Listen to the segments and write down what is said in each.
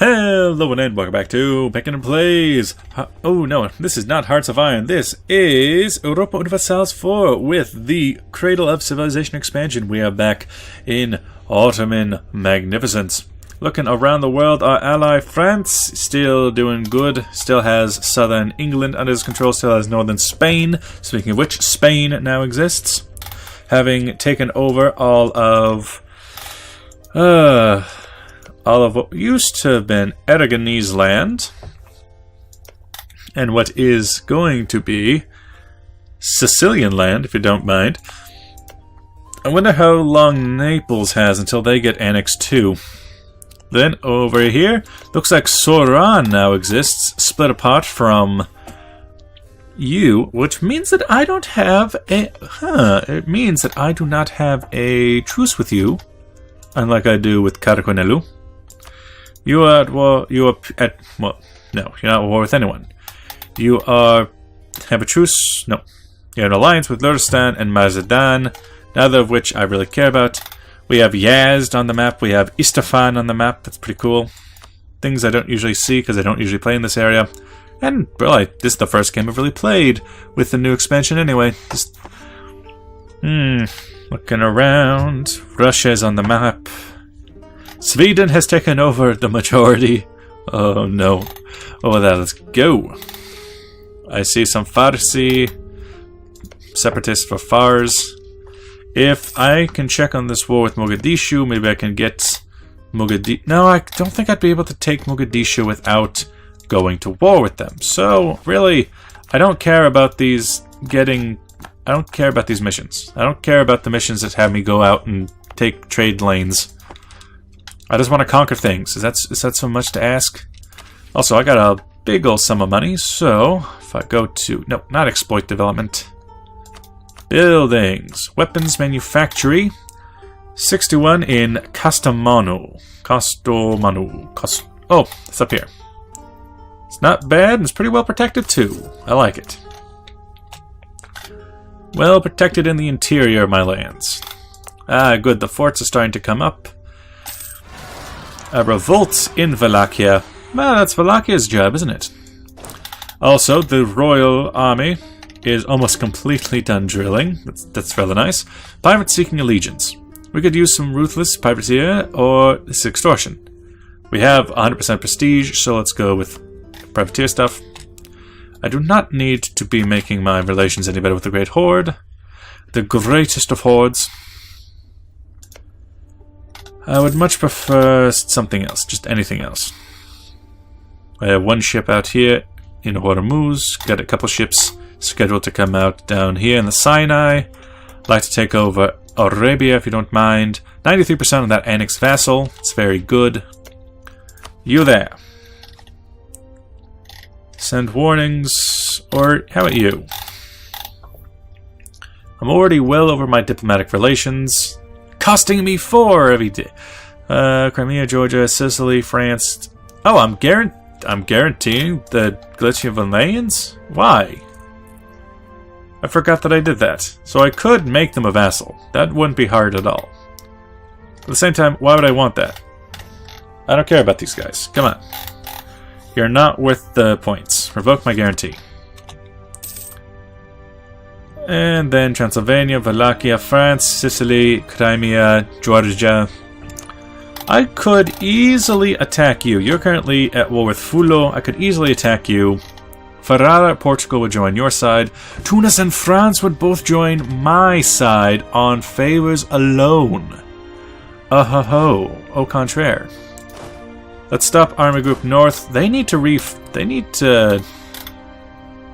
Hello and welcome back to Penkitten Plays. Oh no, this is not Hearts of Iron. This is Europa Universalis IV with the Cradle of Civilization Expansion. We are back in Ottoman magnificence. Looking around the world, our ally France still doing good. Still has southern England under his control. Still has northern Spain. Speaking of which, Spain now exists, having taken over all of what used to have been Aragonese land, and what is going to be Sicilian land, if you don't mind. I wonder how long Naples has until they get annexed too. Then over here, looks like Soran now exists, split apart from you, which means that I don't have a... it means that I do not have a truce with you, unlike I do with Carconelu. You are at war. You are at well. No, you're not at war with anyone. You have a truce. No, you have an alliance with Luristan and Mazadan, neither of which I really care about. We have Yazd on the map. We have Isfahan on the map. That's pretty cool. Things I don't usually see because I don't usually play in this area. And really, this is the first game I've really played with the new expansion. Anyway, just looking around. Russia's on the map. Sweden has taken over the majority. Oh no. Oh, let's go. I see some Farsi separatists for Fars. If I can check on this war with Mogadishu, maybe I can get Mogadishu. No, I don't think I'd be able to take Mogadishu without going to war with them. So, really, I don't care about these I don't care about these missions. I don't care about the missions that have me go out and take trade lanes. I just want to conquer things. Is that so much to ask? Also, I got a big old sum of money, so if I go to... No, not exploit development. Buildings. Weapons manufactory. 61 in Kastamonu. Oh, it's up here. It's not bad, and it's pretty well protected too. I like it. Well protected in the interior of my lands. Ah, good. The forts are starting to come up. A revolt in Wallachia. Well, that's Wallachia's job, isn't it? Also, the Royal Army is almost completely done drilling. That's rather nice. Pirates seeking allegiance. We could use some ruthless privateer or this extortion. We have 100% prestige, so let's go with privateer stuff. I do not need to be making my relations any better with the Great Horde. The greatest of hordes. I would much prefer something else, just anything else. I have one ship out here in Hormuz, got a couple ships scheduled to come out down here in the Sinai. I'd like to take over Arabia if you don't mind. 93% of that annexed vassal, it's very good. You there. Send warnings, or how about you? I'm already well over my diplomatic relations. Costing me 4 every day. Crimea, Georgia, Sicily, France. Oh, I'm guaranteeing the Galician-Valayians? Why? I forgot that I did that. So I could make them a vassal. That wouldn't be hard at all. At the same time, why would I want that? I don't care about these guys. Come on. You're not worth the points. Revoke my guarantee. And then Transylvania, Wallachia, France, Sicily, Crimea, Georgia. I could easily attack you. You're currently at war with Fulo. I could easily attack you. Ferrara, Portugal would join your side. Tunis and France would both join my side on favors alone. Oh-ho-ho. Au contraire. Let's stop Army Group North. They need to...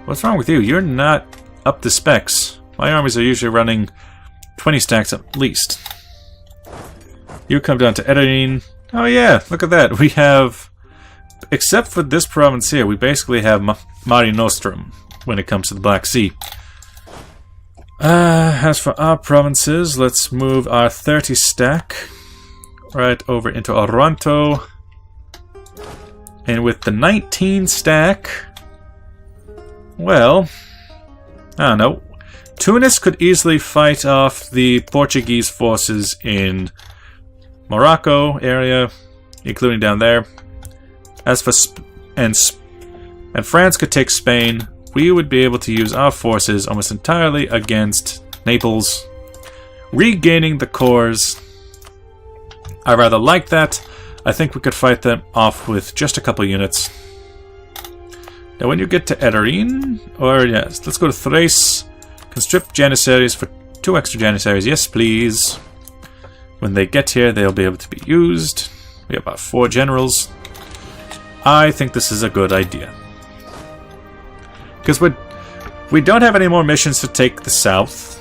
What's wrong with you? You're not up to specs. My armies are usually running 20 stacks at least. You come down to Edirne. Oh yeah, look at that. We have, except for this province here, we basically have Mare Nostrum when it comes to the Black Sea. As for our provinces, let's move our 30 stack right over into Oronto. And with the 19 stack, well, I don't know. Tunis could easily fight off the Portuguese forces in Morocco area, including down there. As for and France could take Spain, we would be able to use our forces almost entirely against Naples, regaining the cores. I rather like that. I think we could fight them off with just a couple units. Now when you get to Edirene, or yes, let's go to Thrace, conscript Janissaries for 2 extra Janissaries, yes please. When they get here, they'll be able to be used. We have about 4 generals. I think this is a good idea. Because we don't have any more missions to take the south.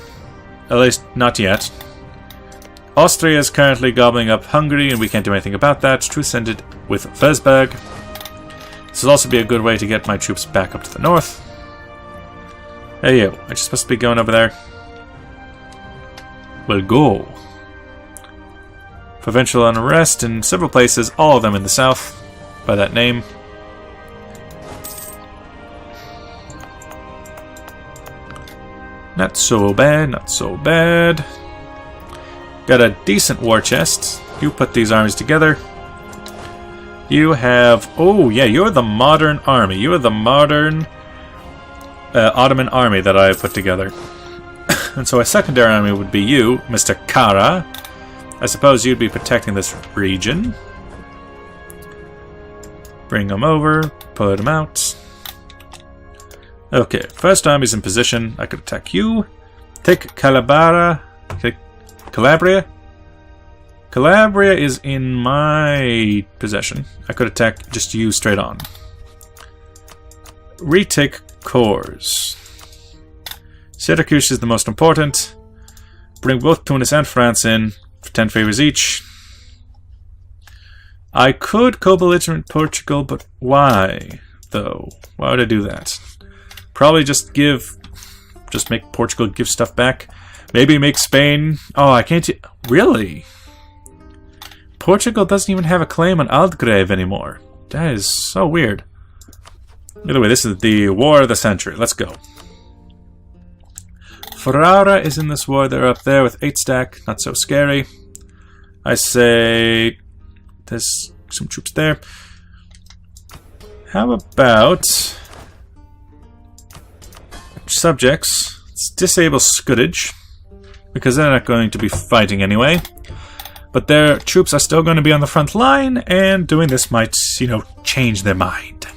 At least, not yet. Austria is currently gobbling up Hungary, and we can't do anything about that. Truce ended with Vezberg. This will also be a good way to get my troops back up to the north. Hey yo, I just supposed to be going over there? Well, go. Provincial unrest in several places, all of them in the south, by that name. Not so bad, not so bad. Got a decent war chest. You put these armies together. You have... Oh, yeah, you're the modern army. You are the modern Ottoman army that I have put together. And so a secondary army would be you, Mr. Kara. I suppose you'd be protecting this region. Bring them over. Put them out. Okay, first army's in position. I could attack you. Take Calabria. Calabria is in my possession. I could attack just you straight on. Retake cores. Syracuse is the most important. Bring both Tunis and France in for 10 favors each. I could co-belligerent Portugal, but why, though? Why would I do that? Probably just make Portugal give stuff back. Maybe make Spain... Oh, I can't... Really? Portugal doesn't even have a claim on Algarve anymore. That is so weird. Either way, this is the War of the Century. Let's go. Ferrara is in this war. They're up there with 8 stack. Not so scary. I say... There's some troops there. How about... Subjects. Let's disable Scuddage. Because they're not going to be fighting anyway. But their troops are still going to be on the front line, and doing this might, you know, change their mind.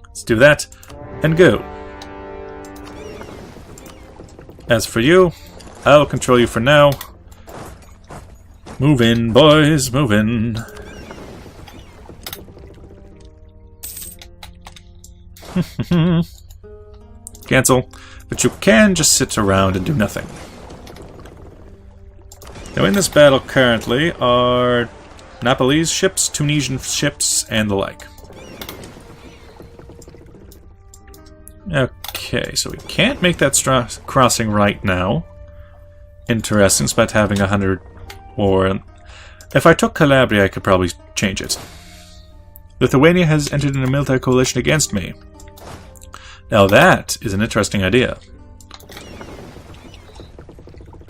Let's do that, and go. As for you, I'll control you for now. Move in, boys, move in. Cancel. But you can just sit around and do nothing. Now in this battle currently are Nepalese ships, Tunisian ships, and the like. Okay, so we can't make that crossing right now. Interesting, despite having 100 war. If I took Calabria, I could probably change it. Lithuania has entered in a military coalition against me. Now that is an interesting idea.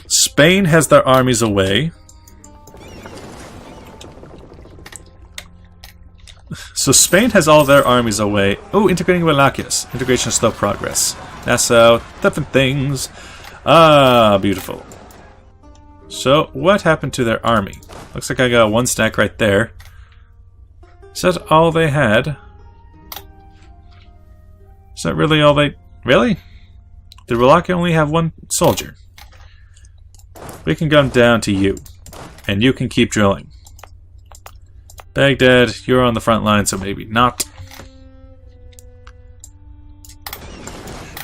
Spain has their armies away. So Spain has all their armies away. Oh, integrating Wallachia. Integration of slow progress. Nassau, different things. Ah, beautiful. So, what happened to their army? Looks like I got 1 stack right there. Is that all they had? Is that really all they... Really? Did Wallachia only have 1 soldier? We can come down to you. And you can keep drilling. Baghdad, you're on the front line, so maybe not.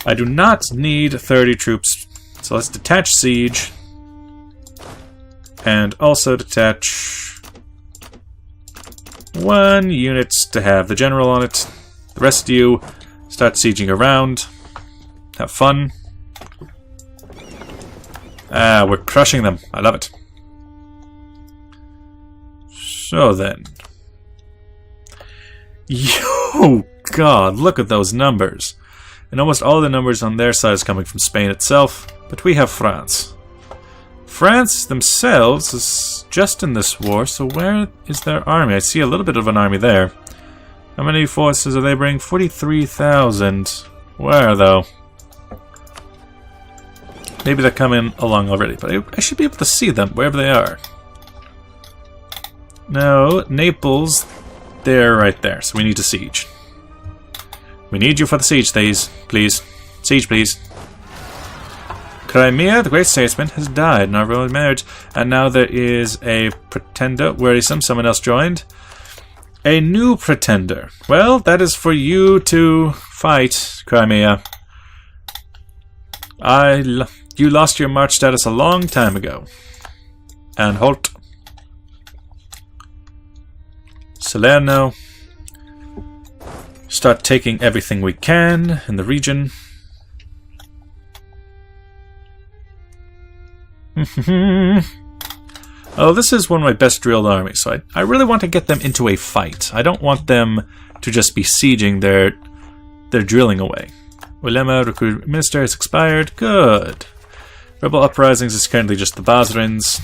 I do not need 30 troops. So let's detach siege. And also detach 1 unit to have the general on it. The rest of you start sieging around. Have fun. Ah, we're crushing them. I love it. So then. Yo, God, look at those numbers. And almost all the numbers on their side is coming from Spain itself. But we have France. France themselves is just in this war, so where is their army? I see a little bit of an army there. How many forces are they bringing? 43,000. Where, though? Maybe they're coming along already, but I should be able to see them wherever they are. No, Naples, they're right there, so we need to siege. We need you for the siege, please. Siege, please. Crimea, the great statesman, has died in our royal marriage, and now there is a pretender. Where is someone else joined? A new pretender. Well, that is for you to fight, Crimea. You lost your March status a long time ago. And halt. Salerno. Start taking everything we can in the region. Oh, this is one of my best drilled armies, so I really want to get them into a fight. I don't want them to just be sieging their drilling away. Ulema, recruit minister, has expired. Good. Rebel uprisings is currently just the Basrins.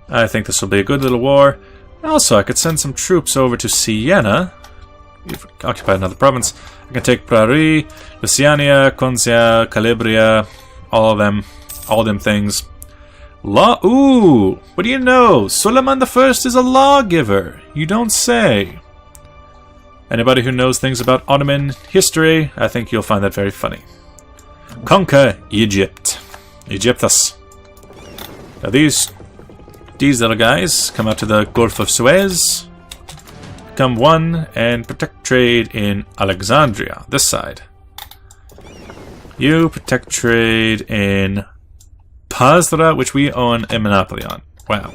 I think this will be a good little war. Also, I could send some troops over to Siena. We've occupied another province. I can take Paris, Lusitania, Concia, Calabria, all them things. Ooh, what do you know? Suleiman I is a lawgiver. You don't say. Anybody who knows things about Ottoman history, I think you'll find that very funny. Conquer Egypt. Egyptus. Now these little guys come out to the Gulf of Suez. Become one and protect trade in Alexandria, this side. You protect trade in Pasra, which we own a monopoly on. Wow.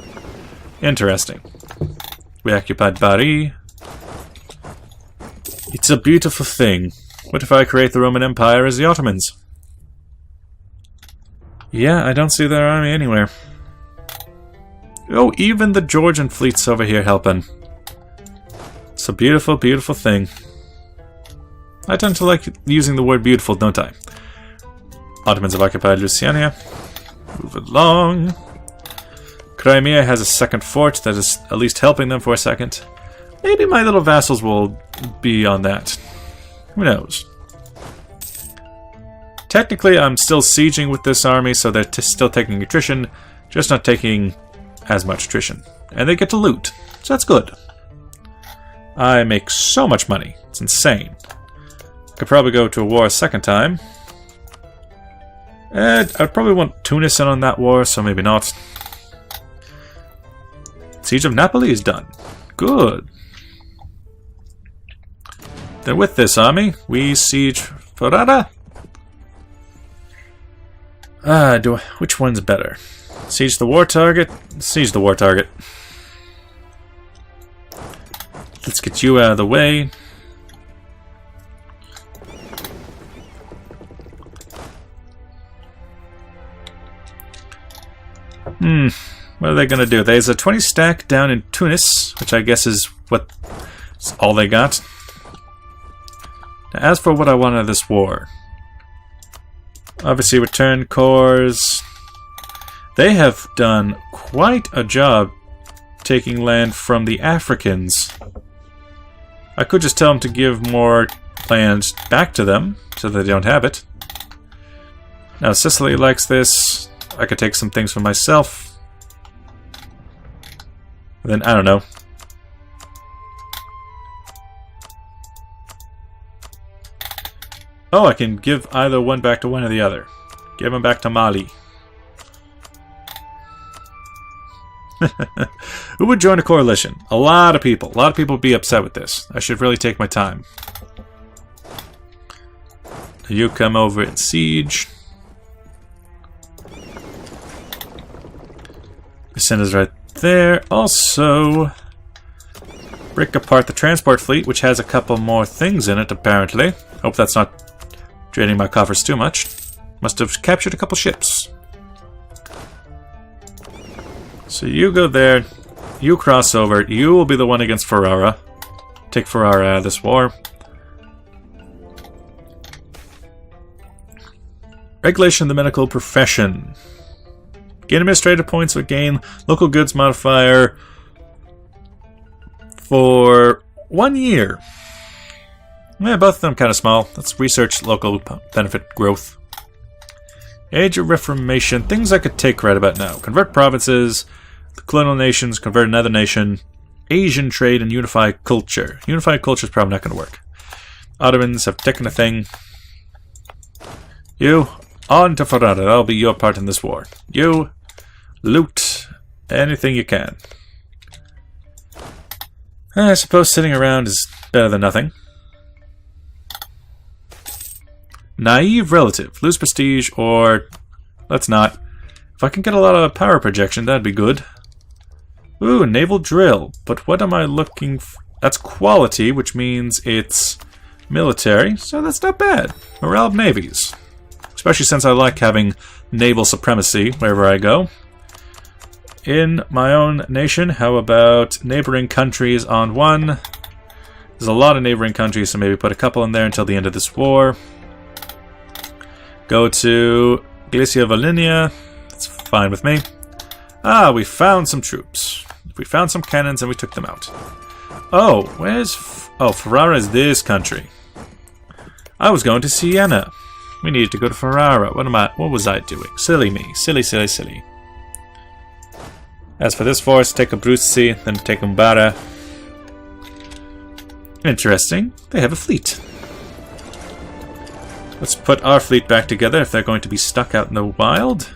Interesting. We occupied Paris. It's a beautiful thing. What if I create the Roman Empire as the Ottomans? Yeah, I don't see their army anywhere. Oh, even the Georgian fleet's over here helping. It's a beautiful, beautiful thing. I tend to like using the word beautiful, don't I? Ottomans have occupied Lusitania. Move along. Crimea has a second fort that is at least helping them for a second. Maybe my little vassals will be on that. Who knows? Technically, I'm still sieging with this army, so they're still taking attrition, just not taking as much attrition. And they get to loot, so that's good. I make so much money. It's insane. Could probably go to a war a second time. I'd probably want Tunis in on that war, so maybe not. Siege of Napoli is done. Good. Then with this army, we siege Ferrara. Which one's better? Siege the war target? Siege the war target. Let's get you out of the way. What are they going to do? There's a 20 stack down in Tunis, which I guess is all they got. Now, as for what I want out of this war, obviously return cores. They have done quite a job taking land from the Africans. I could just tell them to give more land back to them, so they don't have it. Now Sicily likes this. I could take some things for myself. And then, I don't know. Oh, I can give either one back to one or the other. Give them back to Mali. Who would join a coalition? A lot of people. A lot of people would be upset with this. I should really take my time. You come over and siege. Send us right there. Also, break apart the transport fleet, which has a couple more things in it, apparently. Hope that's not draining my coffers too much. Must have captured a couple ships. So you go there. You cross over. You will be the one against Ferrara. Take Ferrara out of this war. Regulation of the medical profession. Gain administrative points, but gain local goods modifier for 1 year. Yeah, both of them kind of small. Let's research local benefit growth. Age of Reformation. Things I could take right about now. Convert provinces, the colonial nations, convert another nation, Asian trade, and unify culture. Unified culture is probably not going to work. Ottomans have taken a thing. You, on to Ferrara. That'll be your part in this war. You, loot anything you can. I suppose sitting around is better than nothing. Naive relative. Lose prestige, or let's not. If I can get a lot of power projection, that'd be good. Ooh, naval drill. But what am I looking for? That's quality, which means it's military, so that's not bad. Morale of navies. Especially since I like having naval supremacy wherever I go. In my own nation, how about neighboring countries on one? There's a lot of neighboring countries, so maybe put a couple in there until the end of this war. Go to Glacia Volhynia. That's fine with me. Ah, we found some troops. We found some cannons and we took them out. Oh, where's... Oh, Ferrara is this country. I was going to Siena. We needed to go to Ferrara. What was I doing? Silly me. Silly, silly, silly. As for this force, take Abruzzi, then take Umbara. Interesting. They have a fleet. Let's put our fleet back together if they're going to be stuck out in the wild.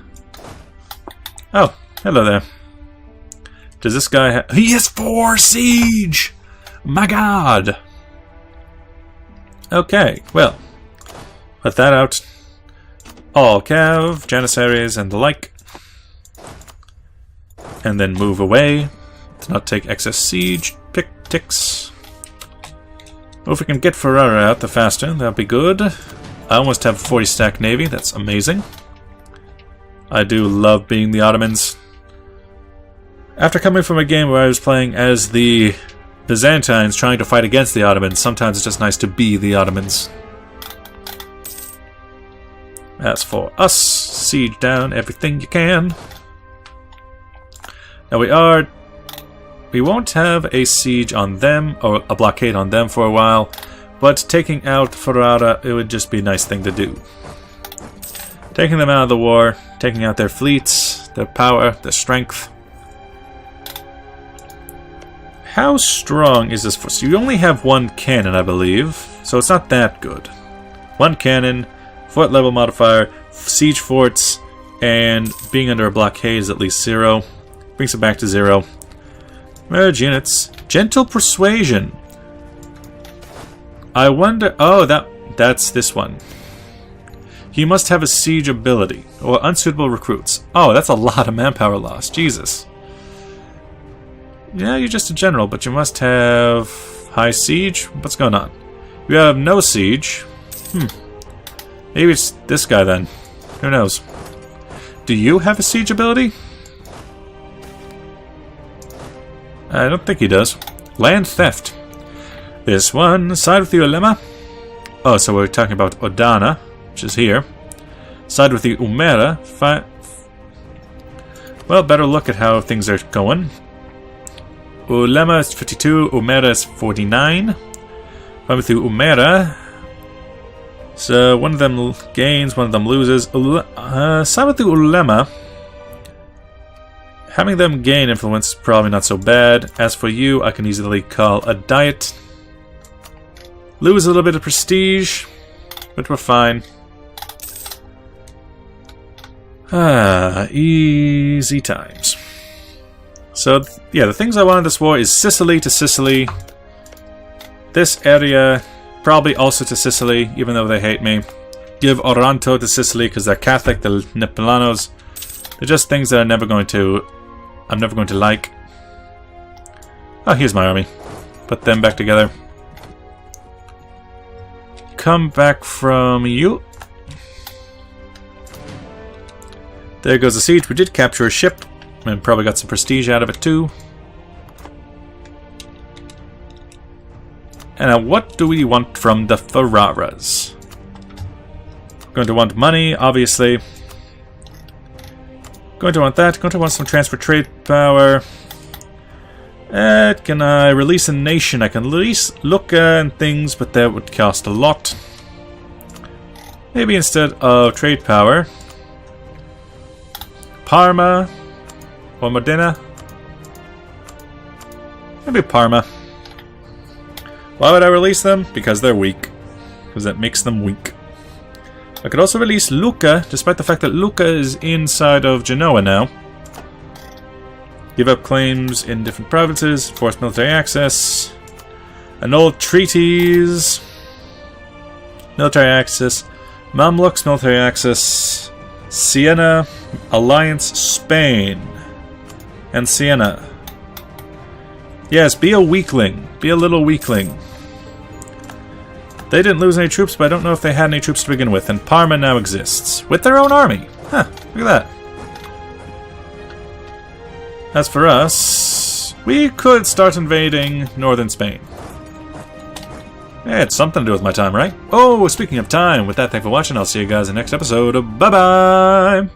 Oh, hello there. Does this guy have... He has 4 siege! My god! Okay, well. Put that out. All cav, Janisarries, and the like. And then move away. To not take excess siege. Pick ticks. Well, if we can get Ferrara out the faster, that'll be good. I almost have a 40 stack navy. That's amazing. I do love being the Ottomans. After coming from a game where I was playing as the Byzantines trying to fight against the Ottomans, sometimes it's just nice to be the Ottomans. As for us, siege down everything you can. Now we won't have a siege on them, or a blockade on them for a while, but taking out Ferrara, it would just be a nice thing to do. Taking them out of the war, taking out their fleets, their power, their strength. How strong is this force? You only have 1 cannon, I believe, so it's not that good. 1 cannon, fort level modifier, siege forts, and being under a blockade is at least 0. Brings it back to 0. Merge units. Gentle persuasion. I wonder... Oh, that's this one. He must have a siege ability, or unsuitable recruits. Oh, that's a lot of manpower loss. Jesus. Yeah, you're just a general, but you must have high siege. What's going on? You have no siege. Maybe it's this guy then. Who knows? Do you have a siege ability? I don't think he does. Land theft. This one. Side with the ulema. Oh, so we're talking about Odana, which is here. Side with the Umera. Well, better look at how things are going. Ulema is 52, Umera is 49. Side with the Umera. So one of them gains, one of them loses. Side with the Ulema. Having them gain influence is probably not so bad. As for you, I can easily call a diet. Lose a little bit of prestige, but we're fine. Easy times. So, yeah, the things I want in this war is Sicily to Sicily. This area, probably also to Sicily, even though they hate me. Give Oranto to Sicily because they're Catholic, the Nepalanos. They're just things that I'm never going to like. Oh, here's my army. Put them back together. Come back from you. There goes the siege. We did capture a ship. And probably got some prestige out of it too. And now what do we want from the Ferraras? Going to want money, obviously. Going to want that. Going to want some transfer trade power. Can I release a nation? I can release Lucca and things, but that would cost a lot. Maybe instead of trade power, Parma or Modena. Maybe Parma. Why would I release them? Because they're weak. Because that makes them weak. I could also release Lucca, despite the fact that Lucca is inside of Genoa now. Give up claims in different provinces, force military access, annul treaties, military access, Mamluks, military access, Siena, alliance, Spain, and Siena. Yes, be a weakling. Be a little weakling. They didn't lose any troops, but I don't know if they had any troops to begin with, and Parma now exists. With their own army. Huh, look at that. As for us, we could start invading northern Spain. Yeah, it's something to do with my time, right? Oh, speaking of time, with that, thanks for watching. I'll see you guys in the next episode. Bye-bye!